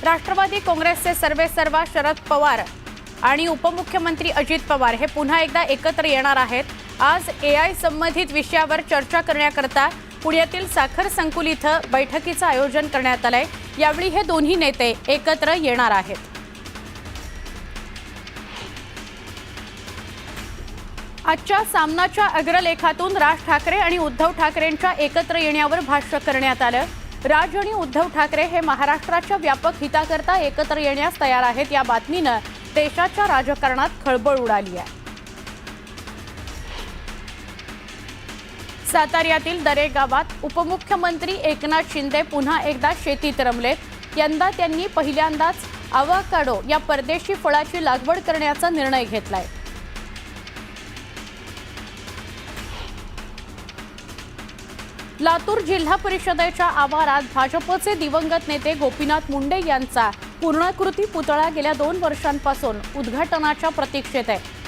राष्ट्रवादी काँग्रेसचे सर्वेसर्वा शरद पवार आणि उपमुख्यमंत्री अजित पवार हे पुन्हा एकदा एकत्र येणार आहेत। आज एआय संबंधित विषयावर चर्चा करण्याकरता पुण्यातील साखर संकुल इथं बैठकीचं आयोजन करण्यात आलंय। यावेळी हे दोन्ही नेते एकत्र येणार आहेत। आजच्या सामनाच्या अग्रलेखातून राज ठाकरे आणि उद्धव ठाकरेंच्या एकत्र येण्यावर भाष्य करण्यात आलं। राज आणि उद्धव ठाकरे हे महाराष्ट्राच्या व्यापक हिताकरता एकत्र येण्यास तयार आहेत। या बातमीनं देशाच्या राजकारणात खळबळ उडाली आहे। साताऱ्यातील दरे गावात उपमुख्यमंत्री एकनाथ शिंदे पुन्हा एकदा शेतीत रमलेत। यंदा त्यांनी पहिल्यांदाच अवाकाडो या परदेशी फळाची लागवड करण्याचा निर्णय घेतलाय। लातूर जिल्हा परिषदेच्या आवारात भाजपचे दिवंगत नेते गोपीनाथ मुंडे यांचा पूर्णाकृती पुतळा गेल्या 2 वर्षांपासून उद्घाटनाच्या प्रतीक्षेत आहे।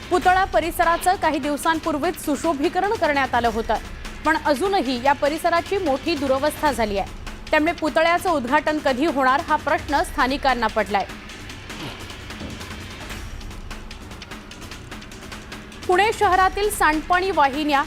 पुतळा परिसराचं काही दिवसांपूर्वीच सुशोभीकरण करण्यात आलं होतं, पण अजूनही या परिसराची मोठी दुरवस्था झाली आहे। त्यामुळे पुतळ्याचं उद्घाटन कधी होणार हा प्रश्न स्थानिकांना पडलाय। पुणे शहरातील सांडपाणी वाहिन्या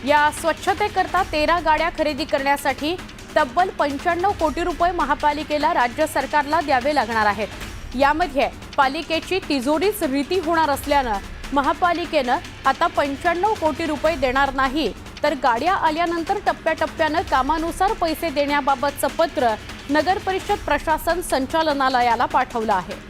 या स्वच्छतेकरता 13 गाड्या खरेदी करण्यासाठी तब्बल 95 कोटी रुपये महापालिकेला राज्य सरकारला द्यावे लागणार आहेत। यामध्ये पालिकेची तिजोरीच रीती होणार असल्यानं महापालिकेनं आता 95 कोटी रुपये देणार नाही, तर गाड्या आल्यानंतर टप्प्याटप्प्यानं कामानुसार पैसे देण्याबाबतचं पत्र नगर परिषद प्रशासन संचालनालयाला पाठवलं आहे।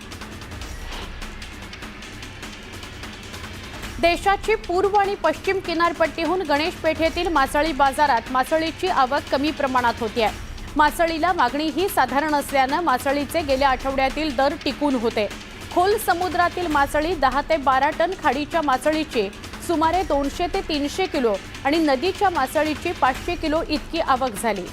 देशाची पूर्व आणि पश्चिम किनारपट्टीहून गणेश पेठेतील मासळी बाजारात मासळीची आवक कमी प्रमाणात होती आहे। मासळीला मागणीही साधारण असल्यानं मासळीचे गेल्या आठवड्यातील दर टिकून होते। खोल समुद्रातील मासळी 10 ते 12 टन, खाडीच्या मासळीची सुमारे 200 ते 300 किलो आणि नदीच्या मासळीची 500 किलो इतकी आवक झाली।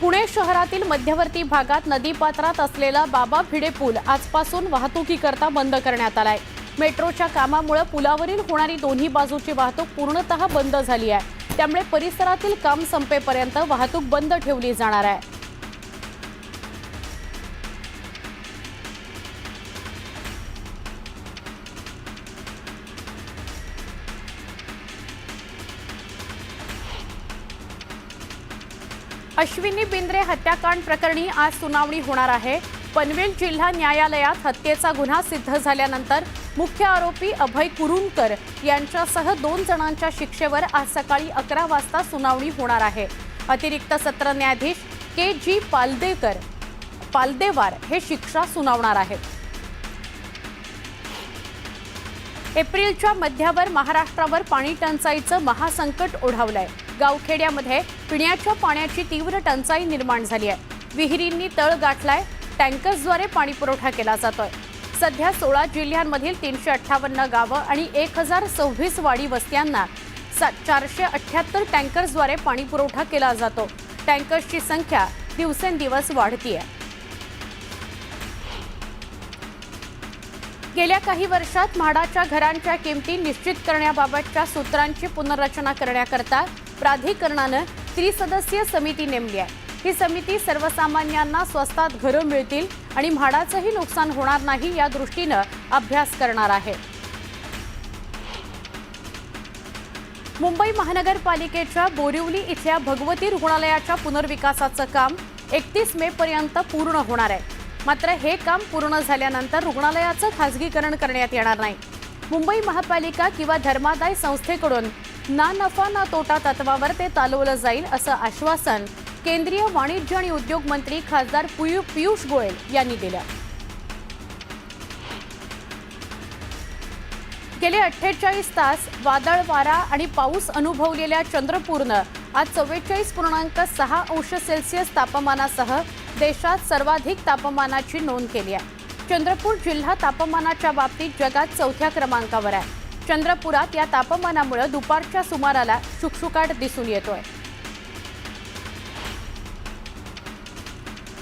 पुणे शहरातील मध्यवर्ती भागात नदीपात्रात असलेला बाबा भिडे पूल आजपासून वाहतुकीकरता बंद करण्यात आलाय। मेट्रोच्या कामामुळे पुलावरील होणारी दोन्ही बाजूची वाहतूक पूर्णतः बंद झाली आहे। त्यामुळे परिसरातील काम संपेपर्यंत वाहतूक बंद ठेवली जाणार आहे। अश्विनी बिंद्रे हत्याकांड प्रकरणी आज सुनावणी होणार आहे। पनवेल जिल्हा न्यायालयात हत्येचा गुन्हा सिद्ध झाल्यानंतर मुख्य आरोपी अभय कुरुंकर यांच्यासह 2 जणांच्या शिक्षेवर आज सकाळी 11 वाजता सुनावणी होणार आहे। अतिरिक्त सत्र न्यायाधीश के.जी. पालदेवार हे शिक्षा सुनावणार आहेत। एप्रिलच्या मध्यावर महाराष्ट्रावर पाणी टंचाईचं महासंकट ओढावलंय। गावखेड्यामध्ये पिण्याच्या पाण्याची तीव्र टंचाई निर्माण झाली आहे। विहिरींनी तळ गाठलाय। टँकर्सद्वारे पाणी पुरवठा केला जातोय। सध्या 16 जिल्ह्यांमधील 358 गावं आणि 1026 वाडी वस्त्यांना 478 टँकर्सद्वारे पाणी पुरवठा केला जातो। टँकर्सची संख्या दिवसेंदिवस वाढतीये। गेल्या काही वर्षात म्हाडाच्या घरांच्या किमती निश्चित करण्याबाबतच्या सूत्रांची पुनर्रचना करण्याकरता प्राधिकरणानं त्रिसदस्यीय समिती नेमली आहे। ही समिती सर्वसामान्यांना स्वस्तात घरं मिळतील आणि म्हाडाचंही नुकसान होणार नाही या दृष्टीनं अभ्यास करणार आहे। मुंबई महानगरपालिकेच्या बोरिवली इथल्या भगवती रुग्णालयाच्या पुनर्विकासाचं काम 31 मे पर्यंत पूर्ण होणार आहे। मात्र हे काम पूर्ण झाल्यानंतर रुग्णालयाचं खासगीकरण करण्यात येणार नाही। मुंबई महापालिका किंवा धर्मादाय संस्थेकडून ना नफा ना तोटा तत्वावर ते चालवलं जाईल असं आश्वासन केंद्रीय वाणिज्य आणि उद्योग मंत्री खासदार पियुष गोयल यांनी दिलं। गेले 48 तास वादळ वारा आणि पाऊस अनुभवलेल्या चंद्रपूरनं आज 44.6 अंश सेल्सिअस तापमानासह देशात सर्वाधिक तापमानाची नोंद केली आहे। चंद्रपूर जिल्हा तापमानाच्या बाबतीत जगात 4थ्या क्रमांकावर आहे। चंद्रपुरात या तापमानामुळे दुपारच्या सुमाराला शुकशुकाट दिसून येतोय।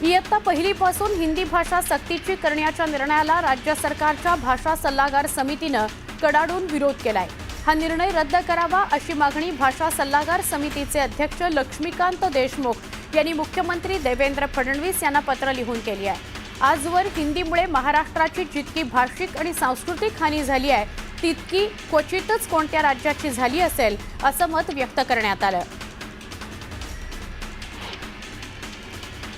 इयत्ता पहिलीपासून हिंदी भाषा सक्तीची करण्याच्या निर्णयाला राज्य सरकारच्या भाषा सल्लागार समितीनं कडाडून विरोध केलाय। हा निर्णय रद्द करावा अशी मागणी भाषा सल्लागार समितीचे अध्यक्ष लक्ष्मीकांत देशमुख यांनी मुख्यमंत्री देवेंद्र फडणवीस यांना पत्र लिहून केली आहे। आजवर हिंदीमुळे महाराष्ट्राची जितकी भाषिक आणि सांस्कृतिक हानी झाली आहे तितकी क्वचितच कोणत्या राज्याची झाली असेल असं मत व्यक्त करण्यात आलं।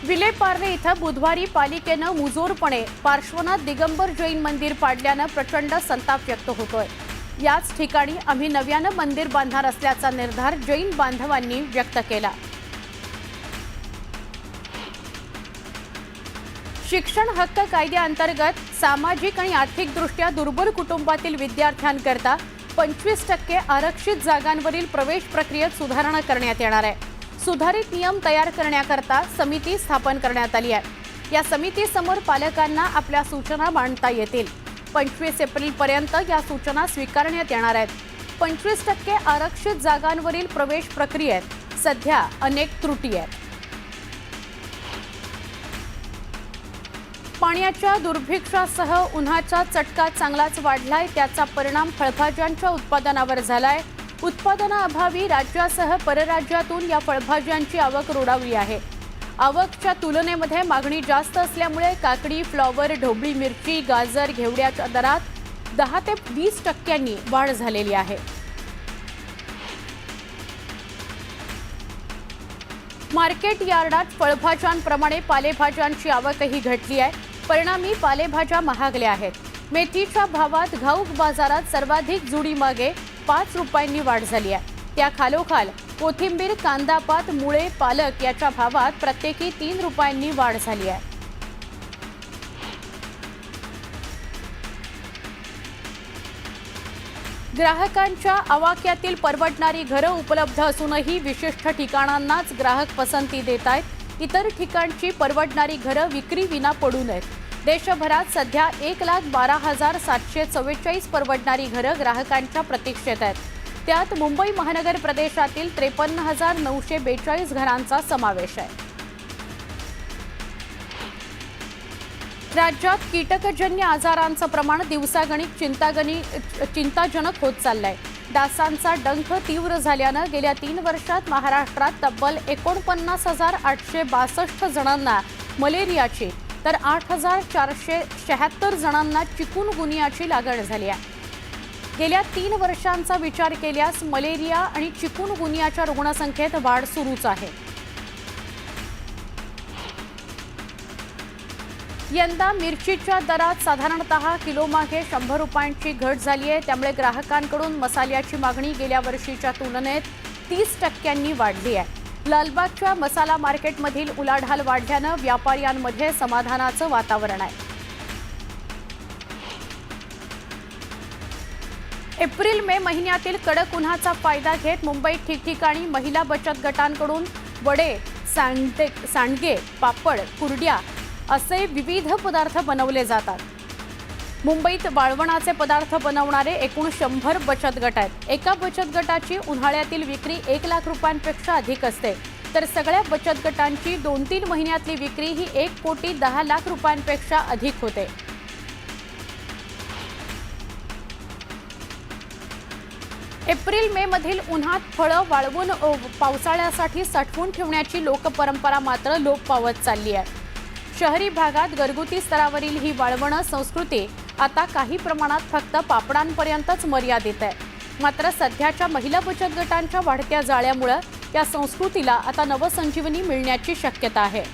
विलेपार्ले इथं बुधवारी पालिकेनं मुजोरपणे पार्श्वनाथ दिगंबर जैन मंदिर पाडल्यानं प्रचंड संताप व्यक्त होतोय। याच ठिकाणी आम्ही नव्यानं मंदिर बांधणार असल्याचा निर्धार जैन बांधवांनी व्यक्त केला। शिक्षण हक्क कायद्याअंतर्गत सामाजिक आणि आर्थिकदृष्ट्या दुर्बल कुटुंबातील विद्यार्थ्यांकरता 25% आरक्षित जागांवरील प्रवेश प्रक्रियेत सुधारणा करण्यात येणार आहे। सुधारित नियम तयार करण्याकरता समिती स्थापन करण्यात आली आहे। या समितीसमोर पालकांना आपल्या सूचना मांडता येतील। 25 एप्रिलपर्यंत या सूचना स्वीकारण्यात येणार आहेत। 25% आरक्षित जागांवरील प्रवेश प्रक्रियेत सध्या अनेक त्रुटी आहेत। पाण्याच्या दुर्भिक्षासह उन्हाचा चटका चांगलाच वाढलाय। त्याचा परिणाम फळभाज्यांच्या उत्पादनावर झालाय। उत्पादनाअभावी राज्यासह परराज्यातून या फळभाज्यांची आवक रोडावली आहे। आवकच्या तुलनेमध्ये मागणी जास्त असल्यामुळे काकडी, फ्लॉवर, ढोबळी मिरची, गाजर, घेवड्याच्या दरात 10 ते 20% वाढ झालेली आहे। मार्केट यार्डात फळभाज्यांप्रमाणे पालेभाज्यांची आवकही घटली आहे। परिणामी पालेभाज्या महागल्या आहेत। मेथीच्या भावात घाऊक बाजारात सर्वाधिक जुडी मागे 5 रुपयांनी वाढ झाली आहे। त्या खालोखाल कोथिंबीर, कांदापात, मुळे, पालक याच्या भावात प्रत्येकी 3 रुपयांनी वाढ झाली आहे। ग्राहकांच्या आवाक्यातील परवडणारी घरं उपलब्ध असूनही विशिष्ट ठिकाणांनाच ग्राहक पसंती देत आहेत। इतर ठिकाणची परवडणारी घरं विक्रीविना पडू नयेत। देशभरात सध्या 1,12,744 परवडणारी घरं ग्राहकांच्या प्रतीक्षेत आहेत। त्यात मुंबई महानगर प्रदेशातील 53,942 घरांचा समावेश आहे। राज्यात कीटकजन्य आजारांचं प्रमाण दिवसागणिक चिंताजनक होत चाललंय। डासांचा डंख तीव्र झाल्यानं गेल्या 3 वर्षात महाराष्ट्रात तब्बल 49,862 जणांना मलेरियाची तर 8,476 जणांना चिकुनगुनियाची लागण झाली आहे। गेल्या 3 वर्षांचा विचार केल्यास मलेरिया आणि चिकुनगुनियाच्या रुग्णसंख्येत वाढ सुरूच आहे। यंदा मिरचीच्या दरात साधारणतः किलोमागे 100 रुपयांची घट झाली आहे। त्यामुळे ग्राहकांकडून मसाल्याची मागणी गेल्या वर्षीच्या तुलनेत 30% वाढली आहे। लालबागच्या मसाला मार्केटमधील उलाढाल वाढल्यानं व्यापाऱ्यांमध्ये समाधानाचं वातावरण आहे। एप्रिल-मे महिन्यातील कडक उन्हाचा फायदा घेत मुंबईत ठिकठिकाणी महिला बचत गटांकडून वडे, सांडगे, पापड, कुरड्या असे विविध पदार्थ बनवले जातात। मुंबईत वाळवणाचे पदार्थ बनवणारे एकूण 100 बचत गट आहेत। एका बचत गटाची उन्हाळ्यातील विक्री 1 लाख रुपयांपेक्षा अधिक असते, तर सगळ्या बचत गटांची 2-3 महिन्यातली विक्री ही 1,10,00,000 रुपयांपेक्षा अधिक होते। एप्रिल-मे मधील उन्हात फळं वाळवून पावसाळ्यासाठी साठवून ठेवण्याची लोकपरंपरा मात्र लोप पावत चालली आहे। शहरी भागात घरगुती स्तरावरील ही वाळवण संस्कृती आता काही प्रमाणात फक्त पापडांपर्यंतच मर्यादित आहे। मात्र सध्याच्या महिला बचत गटांच्या वाढत्या जाळ्यामुळे या संस्कृतीला आता नवसंजीवनी मिळण्याची शक्यता आहे।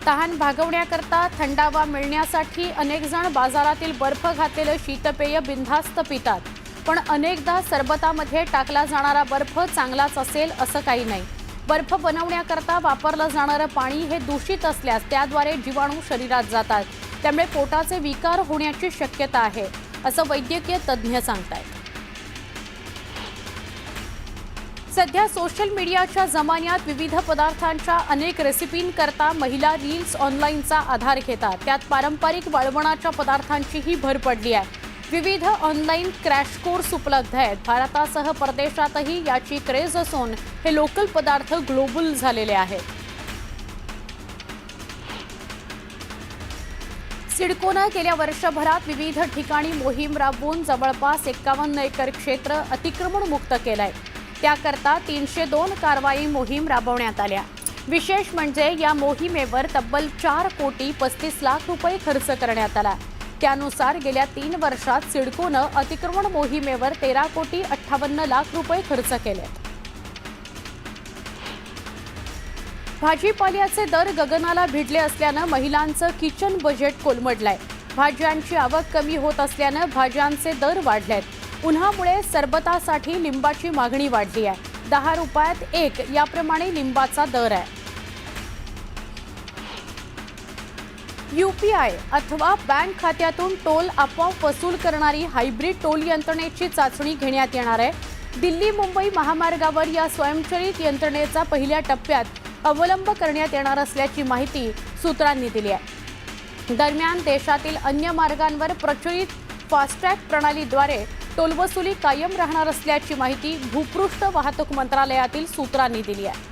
तहान भागवण्याकरता थंडावा मिळण्यासाठी अनेक जण बाजारातील बर्फ घातलेलं शीतपेय बिनधास्त पितात, पण अनेकदा सरबतामध्ये टाकला जाणारा बर्फ चांगलाच असेल असं काही नाही। बर्फ बनवण्याकरता वापरलं जाणारं पाणी हे दूषित असल्यास त्याद्वारे जीवाणू शरीरात जातात, त्यामुळे पोटाचे विकार होण्याची शक्यता आहे असं वैद्यकीय तज्ज्ञ सांगतात। सध्या सोशल मीडियाच्या जमान्यात विविध पदार्थांच्या अनेक रेसिपींकरता महिला रील्स ऑनलाईनचा आधार घेतात। त्यात पारंपरिक वाळवणाच्या पदार्थांचीही भर पडली आहे। विविध ऑनलाईन क्रॅश कोर्स उपलब्ध आहेत। भारतासह परदेशातही याची क्रेज असून हे लोकल पदार्थ ग्लोबल झालेले आहेत। सिडकोनं गेल्या वर्षभरात विविध ठिकाणी मोहीम राबवून जवळपास 51 एकर क्षेत्र अतिक्रमण मुक्त केलंय। त्याकरता 302 कारवाई मोहीम राबवण्यात आल्या। विशेष म्हणजे या मोहिमेवर तब्बल 4 कोटी 35 लाख रुपये खर्च करण्यात आला। त्यानुसार गेल्या 3 वर्षात सिडकोनं अतिक्रमण मोहिमेवर 13 कोटी 58 लाख रुपये खर्च केले। भाजीपाल्याचे दर गगनाला भिडले असल्यानं महिलांचं किचन बजेट कोलमडलंय। भाज्यांची आवक कमी होत असल्यानं भाज्यांचे दर वाढलेत। उन्हामुळे सरबतासाठी लिंबाची मागणी वाढली आहे। 10 रुपयात 1 याप्रमाणे लिंबाचा दर आहे। UPI अथवा बँक खात्यातून टोल आपोआप वसूल करणारी हायब्रिड टोल यंत्रणेची चाचणी घेण्यात येणार आहे। दिल्ली मुंबई महामार्गावर या स्वयंचलित यंत्रणेचा पहिल्या टप्प्यात अवलंब करण्यात येणार असल्याची माहिती सूत्रांनी दिली आहे। दरम्यान देशातील अन्य मार्गांवर प्रचलित फास्टॅग प्रणालीद्वारे टोलवसुली कायम राहणार असल्याची माहिती भूपृष्ठ वाहतूक मंत्रालयातील सूत्रांनी दिली आहे।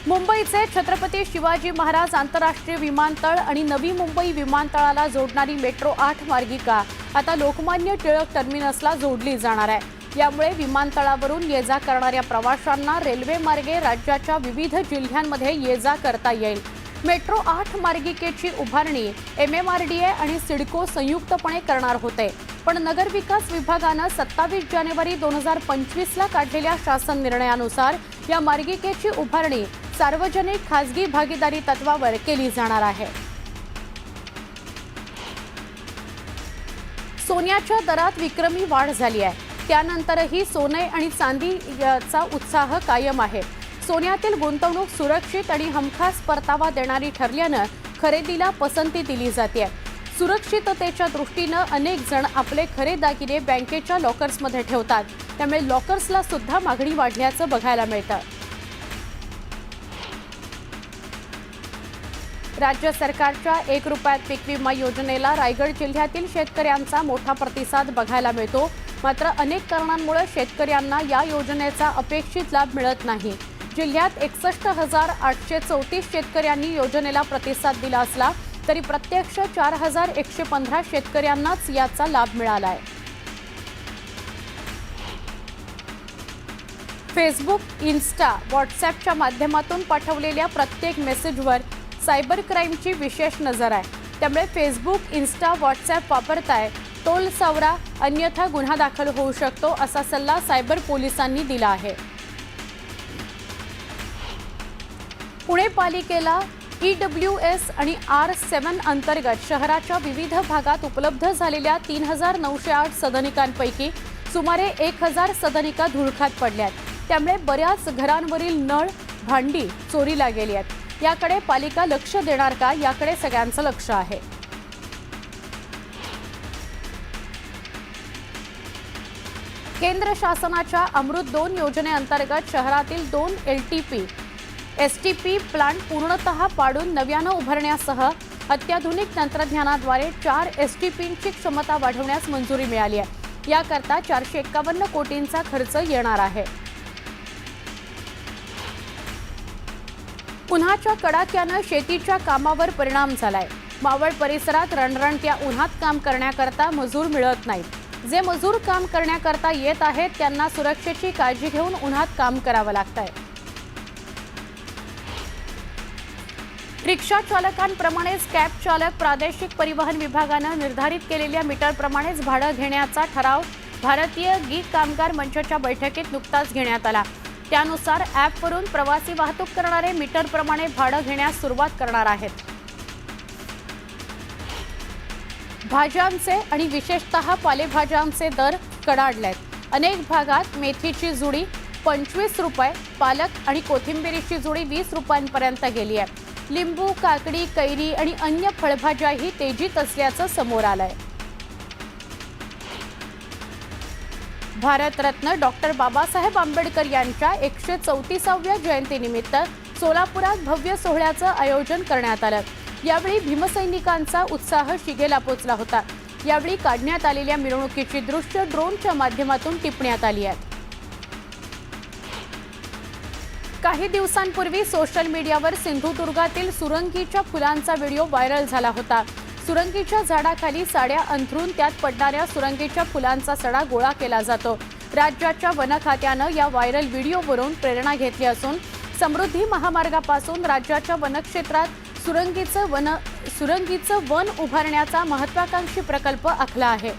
मुंबईचे छत्रपती शिवाजी महाराज आंतरराष्ट्रीय विमानतळ आणि नवी मुंबई विमानतळाला जोडणारी मेट्रो 8 मार्गिका आता लोकमान्य टिळक टर्मिनसला जोडली जाणार आहे। यामुळे विमानतळावरून ये-जा करणाऱ्या प्रवाशांना रेल्वे मार्गे राज्याच्या विविध जिल्ह्यांमध्ये ये-जा करता येईल। मेट्रो 8 मार्गिकेची उभारणी MMRDA आणि सिडको संयुक्तपणे करणार होते, पण नगरविकास विभागानं 27 जानेवारी 2025 ला काढलेल्या शासन निर्णयानुसार या मार्गिकेची उभारणी सार्वजनिक खासगी भागीदारी तत्वावर केली जाणार आहे। सोन्याच्या दरात विक्रमी वाढ झाली आहे। त्यानंतरही सोने आणि चांदीचा उत्साह कायम आहे। सोन्यातील गुंतवणूक सुरक्षित आणि हमखास परतावा देणारी ठरल्यानं खरेदीला पसंती दिली जाते। सुरक्षिततेच्या दृष्टीनं अनेक जण आपले खरे दागिने बँकेच्या लॉकर्समध्ये ठेवतात, त्यामुळे लॉकर्सला सुद्धा मागणी वाढल्याचं बघायला मिळतं। राज्य सरकारच्या 1 रुपयात पीक विमा योजनेला रायगड जिल्ह्यातील शेतकऱ्यांचा मोठा प्रतिसाद बघायला मिळतो। मात्र अनेक कारणांमुळे शेतकऱ्यांना या योजनेचा अपेक्षित लाभ मिळत नाही। जिल्ह्यात 61,834 शेतकऱ्यांनी योजनेला प्रतिसाद दिला असला तरी प्रत्यक्ष 4,115 शेतकऱ्यांनाच याचा लाभ मिळाला आहे। फेसबुक, इन्स्टा, व्हॉट्सॲपच्या माध्यमातून पाठवलेल्या प्रत्येक मेसेजवर सायबर क्राईमची विशेष नजर आहे। त्यामुळे फेसबुक, इन्स्टा, व्हॉट्सॲप वापरताय टोल सावरा, अन्यथा गुन्हा दाखल होऊ शकतो असा सल्ला सायबर पोलिसांनी दिला आहे। पुणे पालिकेला EWS आणि R7 अंतर्गत शहराच्या विविध भागात उपलब्ध झालेल्या 3,908 सदनिकांपैकी सुमारे 1,000 सदनिका धुळखात पडल्यात। त्यामुळे बऱ्याच घरांवरील नळ, भांडी चोरीला गेली आहेत। याकडे पालिका लक्ष देणार का, याकडे सगळ्यांचं लक्ष आहे। केंद्र शासनाच्या अमृत 2 योजनेअंतर्गत शहरातील 2 LTP STP प्लांट पूर्णतः पाडून नव्यानं उभारण्यासह अत्याधुनिक तंत्रज्ञानाद्वारे 4 STPची क्षमता वाढवण्यास मंजुरी मिळाली आहे। याकरता 451 कोटींचा खर्च येणार आहे। उन्हाच्या कडाक्यानं शेतीच्या कामावर परिणाम झालाय। मावळ परिसरात रणरणत्या उन्हात काम करण्याकरता मजूर मिळत नाहीत। जे मजूर काम करण्याकरता येत आहेत त्यांना सुरक्षेची काळजी घेऊन उन्हात काम करावं लागतंय। रिक्षा चालकांप्रमाणेच कॅब चालक प्रादेशिक परिवहन विभागानं निर्धारित केलेल्या मीटरप्रमाणेच भाडं घेण्याचा ठराव भारतीय गीग कामगार मंचच्या बैठकीत नुकताच घेण्यात आला। त्यानुसार ॲपवरून प्रवासी वाहतूक करणारे मीटरप्रमाणे भाडं घेण्यास सुरुवात करणार आहेत। भाज्यांचे आणि विशेषतः पालेभाज्यांचे दर कडाडलेत। अनेक भागात मेथीची जुडी 25 रुपये, पालक आणि कोथिंबीरीची जुडी 20 रुपयांपर्यंत गेली आहे। लिंबू, काकडी, कैरी आणि अन्य फळभाज्याही तेजीत असल्याचं समोर आलंय। भारतरत्न डॉक्टर बाबासाहेब आंबेडकर यांच्या 134व्या जयंतीनिमित्त सोलापुरात भव्य सोहळ्याचं आयोजन करण्यात आलं। यावेळी भीमसैनिकांचा उत्साह शिगेला पोचला होता। यावेळी काढण्यात आलेल्या मिरवणुकीची दृश्य ड्रोनच्या माध्यमातून टिपण्यात आली आहेत। काही दिवसांपूर्वी सोशल मीडियावर सिंधुदुर्गातील सुरंगीच्या फुलांचा व्हिडिओ व्हायरल झाला होता। सुरंगीच्या झाडाखाली साड्या अंथरून त्यात पडणाऱ्या सुरंगीच्या फुलांचा सडा गोळा केला जातो। राज्याच्या वन खात्यानं या व्हायरल व्हिडिओवरून प्रेरणा घेतली असून समृद्धी महामार्गापासून राज्याच्या वनक्षेत्रात सुरंगीचं वन उभारण्याचा महत्त्वाकांक्षी प्रकल्प आखला आहे।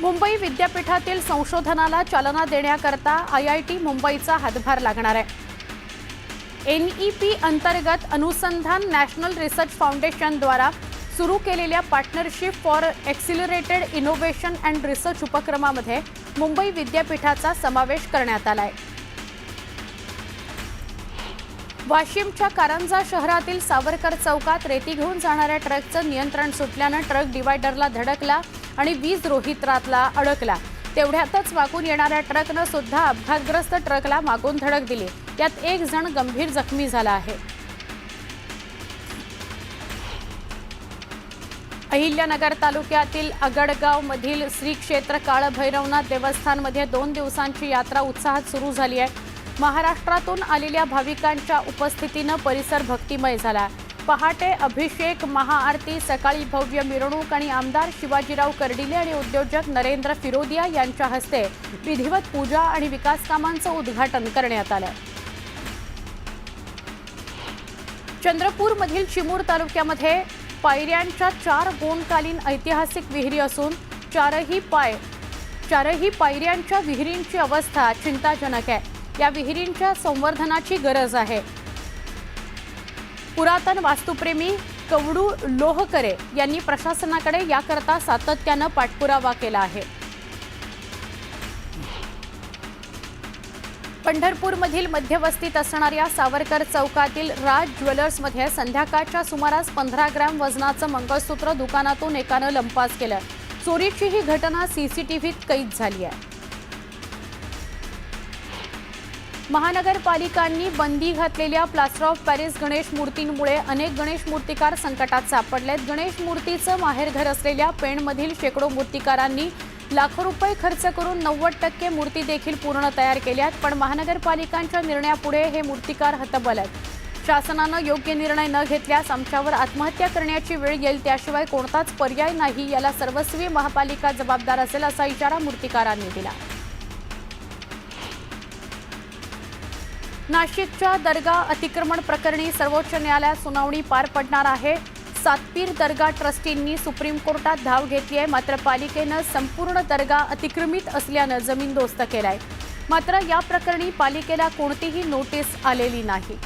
मुंबई विद्यापीठातील संशोधनाला चालना देण्याकरता IIT मुंबईचा हातभार लागणार आहे। NEP अंतर्गत अनुसंधान नॅशनल रिसर्च फाउंडेशन द्वारा सुरू केलेल्या partnership for accelerated innovation and research उपक्रमामध्ये मुंबई विद्यापीठाचा समावेश करण्यात आलाय। वाशिमच्या कारंजा शहरातील सावरकर चौकात रेती घेऊन जाणाऱ्या ट्रकचं नियंत्रण सुटल्यानं ट्रक डिवायडरला धडकला आणि वीज रोहित्रातला अडकला। तेवढ्यातच मागून येणाऱ्या ट्रकनं सुद्धा अपघातग्रस्त ट्रकला मागून धडक दिली। यात एक जण गंभीर जखमी झाला आहे। अहिल्यानगर तालुक्यातील अगडगाव मधील श्री क्षेत्र काळभैरवनाथ देवस्थानमध्ये 2 दिवसांची यात्रा उत्साहात सुरू झाली आहे। महाराष्ट्रातून आलेल्या भाविकांच्या उपस्थितीनं परिसर भक्तिमय झाला। पहाटे अभिषेक, महाआरती, सकाळी भव्य मिरवणूक आणि आमदार शिवाजीराव कर्डिले आणि उद्योजक नरेंद्र फिरोदिया यांच्या हस्ते विधिवत पूजा आणि विकास कामांचं उद्घाटन करण्यात आलं। चंद्रपूरमधील चिमूर तालुक्यामध्ये पायऱ्यांच्या 4 गोंडकालीन ऐतिहासिक विहिरी असून चारही पायऱ्यांच्या विहिरींची अवस्था चिंताजनक आहे। या विहिरींच्या संवर्धनाची गरज आहे। पुरातन वास्तुप्रेमी कवडू लोहकरे यांनी प्रशासनाकडे याकरता सातत्यानं पाठपुरावा केला आहे। पंढरपूरमधील मध्यवस्तीत असणाऱ्या सावरकर चौकातील राज ज्वेलर्समध्ये संध्याकाळच्या सुमारास 15 ग्रॅम वजनाचं मंगळसूत्र दुकानातून एकानं लंपास केलं। चोरीची ही घटना CCTVत कैद झाली आहे। महानगरपालिकांनी बंदी घातलेल्या प्लास्टर ऑफ पॅरिस गणेश मूर्तींमुळे अनेक गणेश मूर्तिकार संकटात सापडलेत। गणेश मूर्तीचं माहेरघर असलेल्या पेणमधील शेकडो मूर्तिकारांनी लाखो रुपये खर्च करून 90% मूर्ती देखील पूर्ण तयार केल्यात, पण महानगरपालिकांच्या निर्णयापुढे हे मूर्तिकार हतबल आहेत। शासनानं योग्य निर्णय न घेतल्यास आमच्यावर आत्महत्या करण्याची वेळ येईल, त्याशिवाय कोणताच पर्याय नाही। याला सर्वस्वी महापालिका जबाबदार असेल असा इशारा मूर्तिकारांनी दिला। नाशिकच्या दर्गा अतिक्रमण प्रकरणी सर्वोच्च न्यायालयात सुनावणी पार पडणार आहे। सातपीर दर्गा ट्रस्टींनी सुप्रीम कोर्टात धाव घेतली आहे, मात्र पालिकेनं संपूर्ण दर्गा अतिक्रमित असल्यानं जमीनदोस्त केलाय। मात्र या प्रकरणी पालिकेला कोणतीही नोटीस आलेली नाही।